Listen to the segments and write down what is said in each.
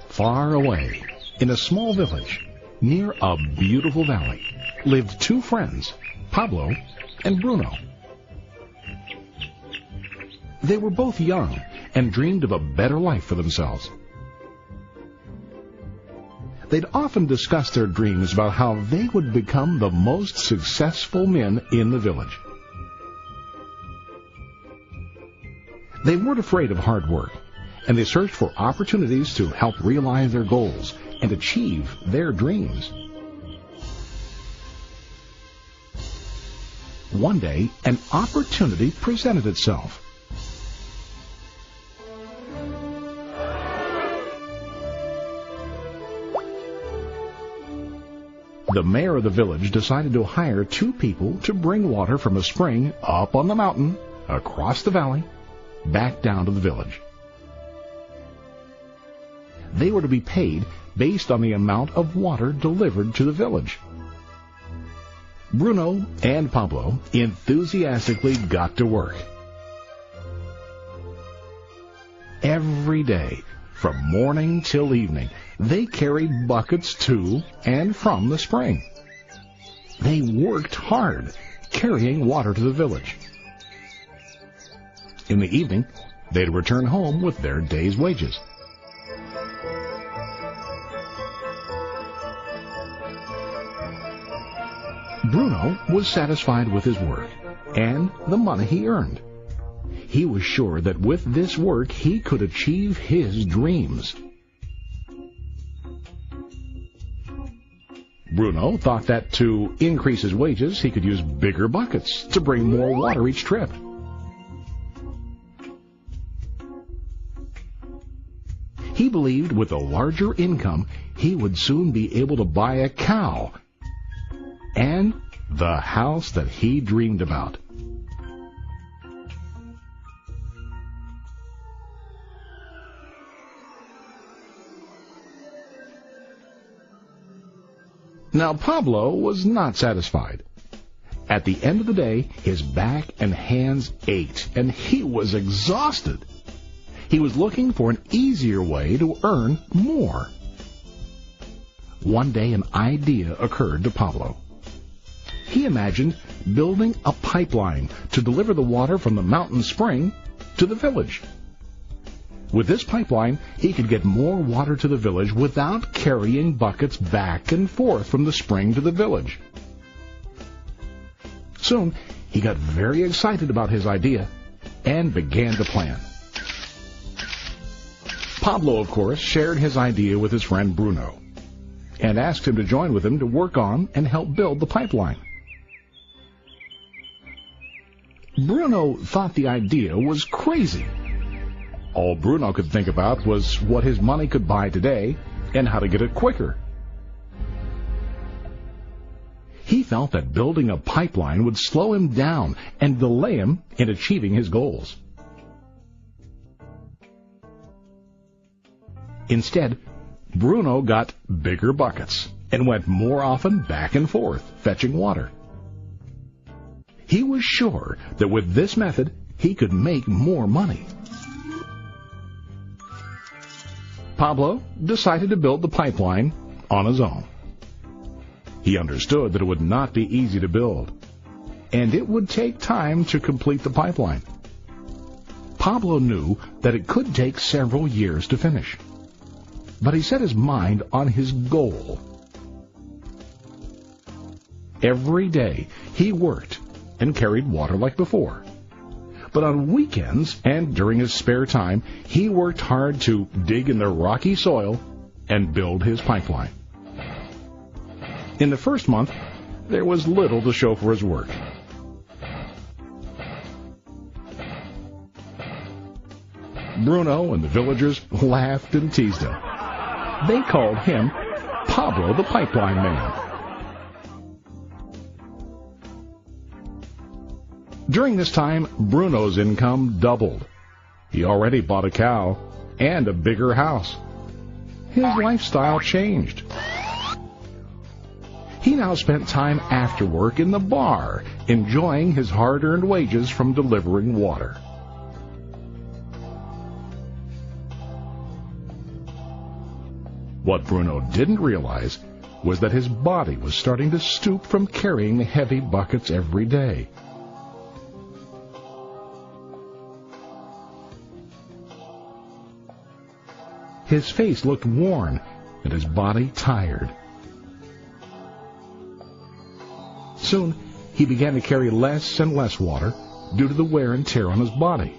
Far away, in a small village, near a beautiful valley, lived two friends, Pablo and Bruno. They were both young and dreamed of a better life for themselves. They'd often discuss their dreams about how they would become the most successful men in the village. They weren't afraid of hard work, and they searched for opportunities to help realize their goals and achieve their dreams. One day, an opportunity presented itself. The mayor of the village decided to hire two people to bring water from a spring up on the mountain, across the valley, back down to the village. They were to be paid based on the amount of water delivered to the village. Bruno and Pablo enthusiastically got to work. Every day, from morning till evening, they carried buckets to and from the spring. They worked hard, carrying water to the village. In the evening, they'd return home with their day's wages. Bruno was satisfied with his work and the money he earned. He was sure that with this work he could achieve his dreams. Bruno thought that to increase his wages, he could use bigger buckets to bring more water each trip. He believed with a larger income, he would soon be able to buy a cow and the house that he dreamed about. Now, Pablo was not satisfied. At the end of the day, his back and hands ached, and he was exhausted. He was looking for an easier way to earn more. One day, an idea occurred to Pablo. He imagined building a pipeline to deliver the water from the mountain spring to the village. With this pipeline, he could get more water to the village without carrying buckets back and forth from the spring to the village. Soon, he got very excited about his idea and began to plan. Pablo, of course, shared his idea with his friend Bruno and asked him to join with him to work on and help build the pipeline. Bruno thought the idea was crazy. All Bruno could think about was what his money could buy today and how to get it quicker. He felt that building a pipeline would slow him down and delay him in achieving his goals. Instead, Bruno got bigger buckets and went more often back and forth, fetching water. He was sure that with this method, he could make more money. Pablo decided to build the pipeline on his own. He understood that it would not be easy to build, and it would take time to complete the pipeline. Pablo knew that it could take several years to finish, but he set his mind on his goal. Every day he worked and carried water like before. But on weekends and during his spare time, he worked hard to dig in the rocky soil and build his pipeline. In the first month, there was little to show for his work. Bruno and the villagers laughed and teased him. They called him Pablo the Pipeline Man. During this time, Bruno's income doubled. He already bought a cow and a bigger house. His lifestyle changed. He now spent time after work in the bar, enjoying his hard-earned wages from delivering water. What Bruno didn't realize was that his body was starting to stoop from carrying heavy buckets every day. His face looked worn and his body tired. Soon, he began to carry less and less water due to the wear and tear on his body.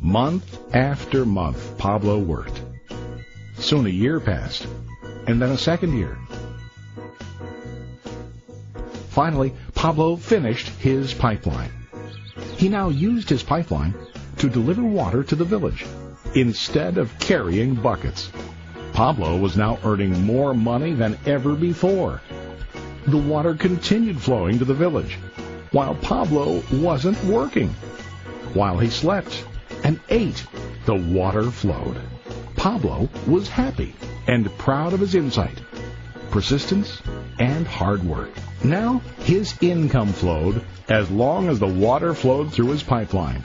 Month after month, Pablo worked. Soon a year passed, and then a second year. Finally, Pablo finished his pipeline. He now used his pipeline to deliver water to the village instead of carrying buckets. Pablo was now earning more money than ever before. The water continued flowing to the village, while Pablo wasn't working. While he slept and ate, the water flowed. Pablo was happy and proud of his insight, persistence, and hard work. Now his income flowed as long as the water flowed through his pipeline.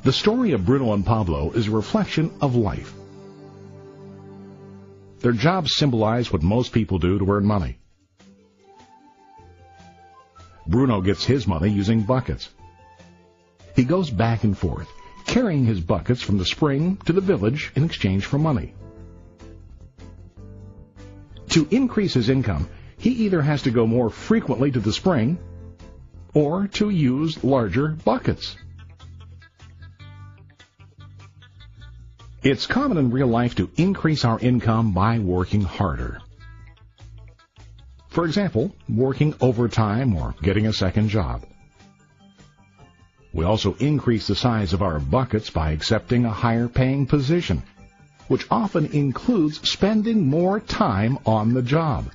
The story of Bruno and Pablo is a reflection of life. Their jobs symbolize what most people do to earn money. Bruno gets his money using buckets. He goes back and forth, carrying his buckets from the spring to the village in exchange for money. To increase his income, he either has to go more frequently to the spring or to use larger buckets. It's common in real life to increase our income by working harder. For example, working overtime or getting a second job. We also increase the size of our buckets by accepting a higher paying position, which often includes spending more time on the job.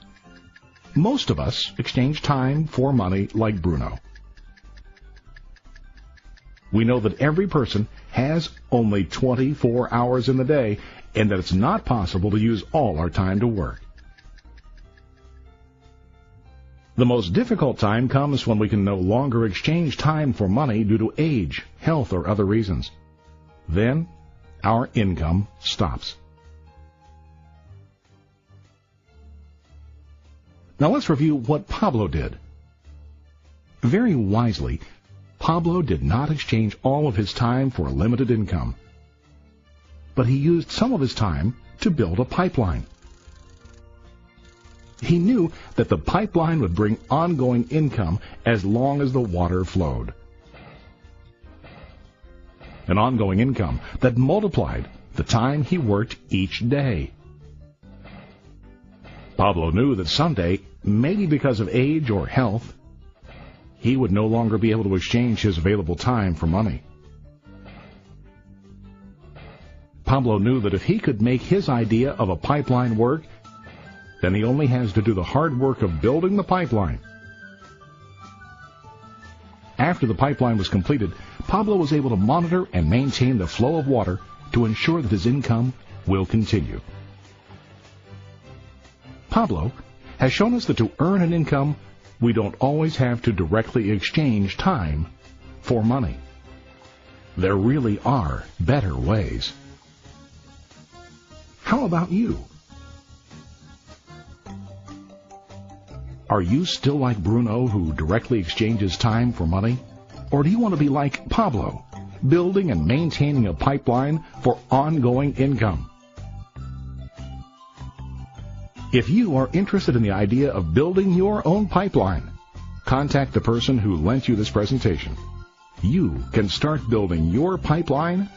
Most of us exchange time for money like Bruno. We know that every person has only 24 hours in the day and that it's not possible to use all our time to work. The most difficult time comes when we can no longer exchange time for money due to age, health, or other reasons. Then, our income stops. Now let's review what Pablo did. Very wisely, Pablo did not exchange all of his time for a limited income, but he used some of his time to build a pipeline. He knew that the pipeline would bring ongoing income as long as the water flowed. An ongoing income that multiplied the time he worked each day. Pablo knew that someday, maybe because of age or health, he would no longer be able to exchange his available time for money. Pablo knew that if he could make his idea of a pipeline work, then he only has to do the hard work of building the pipeline. After the pipeline was completed, Pablo was able to monitor and maintain the flow of water to ensure that his income will continue. Pablo has shown us that to earn an income, we don't always have to directly exchange time for money. There really are better ways. How about you? Are you still like Bruno, who directly exchanges time for money? Or do you want to be like Pablo, building and maintaining a pipeline for ongoing income? If you are interested in the idea of building your own pipeline, contact the person who lent you this presentation. You can start building your pipeline